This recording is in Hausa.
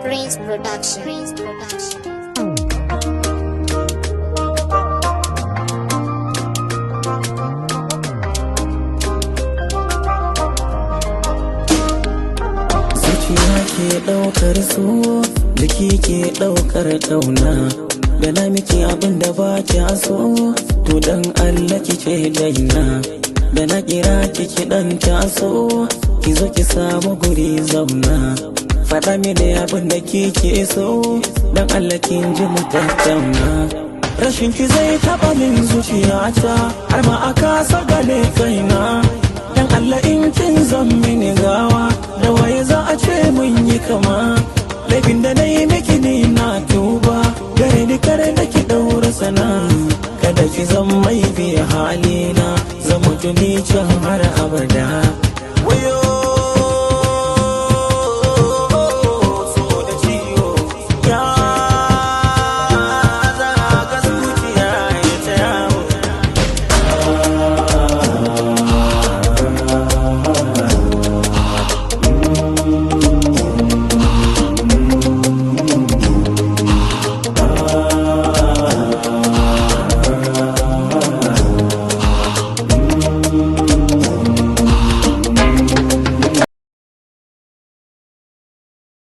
Prince Production. Zuciya ke ɗaukar so, jiki ke ɗaukar ƙauna. Da na miki abin da ba kya so, to dan Allah ki ce daina. Da na kira ki dan taso, ki zo ki samu guri zauna. Faɗa mini abin da kike so, dan Allah kin ji mu tattauna. Rashin ki zai taɓa min zuciyata, har ma a kasa gane kaina. Dan Allah in kin zan mini gawa, da waye za a ce mun yi kama. Laifin da na yi miki ni na tuba, gare ni kare da ki ɗaura sana. Kada ki zan mai biya halina, zan mutu ni can har abada.